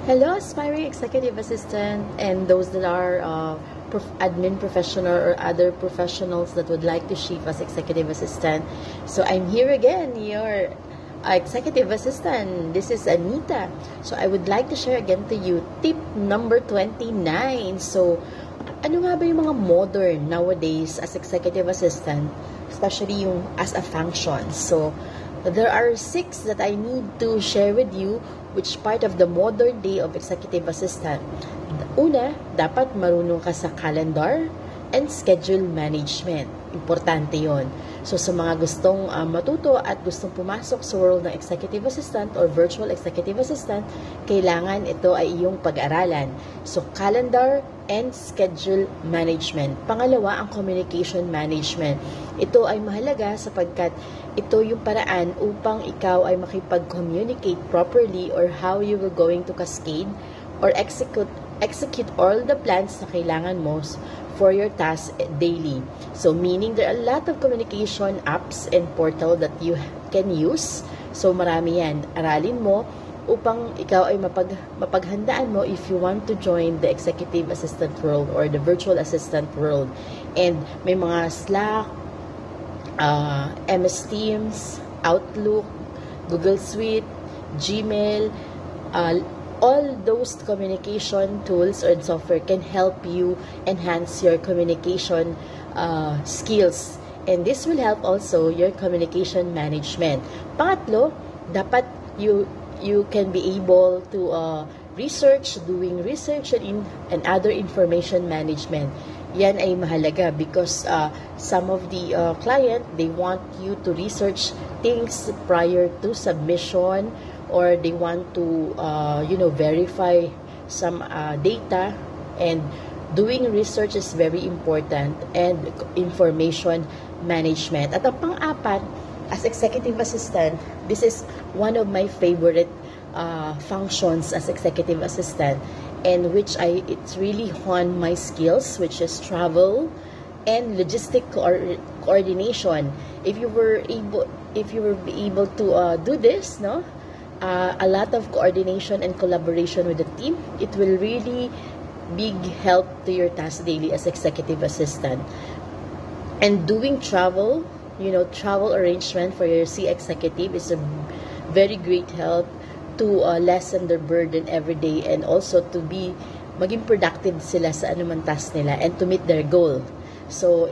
Hello, aspiring executive assistant and those that are admin professional or other professionals that would like to shift as executive assistant. So I'm here again, your executive assistant. This is Anita. So I would like to share again to you tip number 29. So ano nga ba yung mga modern nowadays as executive assistant, especially yung as a function? So there are 6 that I need to share with you which part of the modern day of executive assistant. Una, dapat marunong ka sa calendar and schedule management. Importante yon. So sa mga gustong matuto at gustong pumasok sa world ng executive assistant or virtual executive assistant, kailangan ito ay iyong pag-aralan. So calendar and schedule management. Pangalawa, ang communication management. Ito ay mahalaga sapagkat ito yung paraan upang ikaw ay makipag-communicate properly or how you were going to cascade or execute all the plans na kailangan mo for your tasks daily. So meaning there are a lot of communication apps and portal that you can use. So marami yan. Aralin mo upang ikaw ay mapaghandaan mo if you want to join the executive assistant world or the virtual assistant world. And may mga Slack, MS Teams, Outlook, Google Suite, Gmail, all those communication tools or software can help you enhance your communication skills. And this will help also your communication management. Pangatlo, dapat you can be able to doing research and other information management. Yan ay mahalaga because some of the client, they want you to research things prior to submission or they want to verify some data, and doing research is very important, and information management. At ang pang-apat, as executive assistant, this is one of my favorite functions as executive assistant, and which it's really honed my skills, which is travel and logistic coordination. If you were able to do this, no, a lot of coordination and collaboration with the team, it will really big help to your task daily as executive assistant. And doing travel, travel arrangement for your C executive is a very great help to lessen their burden every day, and also to maging productive sila sa anumang task nila and to meet their goal. So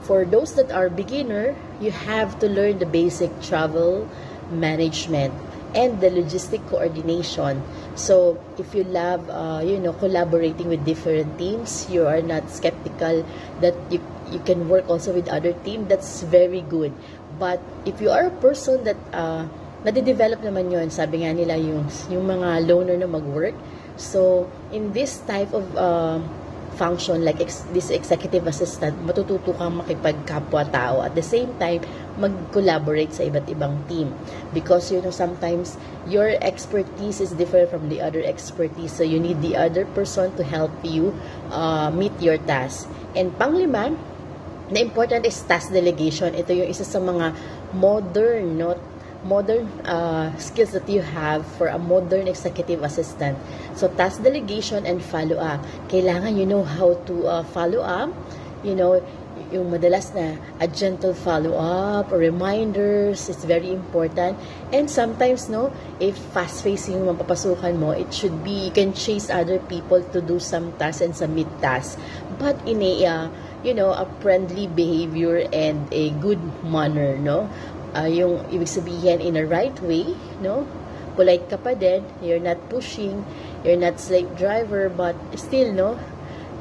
for those that are beginner, you have to learn the basic travel management and the logistic coordination. So if you love collaborating with different teams, you are not skeptical that you can work also with other team, that's very good. But if you are a person that nade-develop naman yon, sabi nga nila yung mga loner na mag-work. So in this type of function like this executive assistant, matututo kang makipagkapwa-tao, at the same time mag-collaborate sa iba't ibang team, because sometimes your expertise is different from the other expertise, so you need the other person to help you meet your task. And panglima na important is task delegation. Ito yung isa sa mga modern skills that you have for a modern executive assistant. So task delegation and follow-up. Kailangan you know how to follow up, yung madalas na a gentle follow-up or reminders, it's very important. And sometimes, if fast-facing yung mapapasukan mo, it should be, you can chase other people to do some tasks and submit tasks. But in a friendly behavior and a good manner, yung ibig sabihin in a right way, polite ka pa din, you're not pushing, you're not slave driver, but still,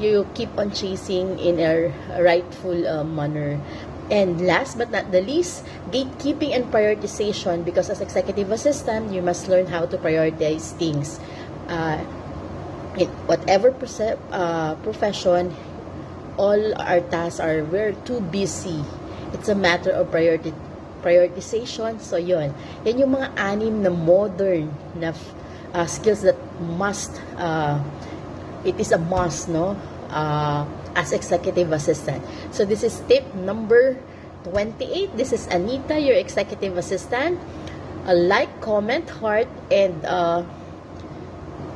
you keep on chasing in a rightful manner. And last but not the least, gatekeeping and prioritization, because as executive assistant, you must learn how to prioritize things. In whatever profession, all our tasks we're too busy. It's a matter of prioritization. So yan yung mga 6 na modern na skills that it is a must, as executive assistant. So this is tip number 28. This is Anita, your executive assistant. Like, comment, heart, and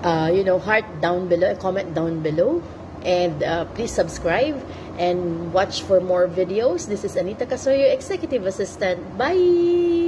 heart down below and comment down below. And please subscribe and watch for more videos. This is Anita Casoyo, Executive Assistant. Bye!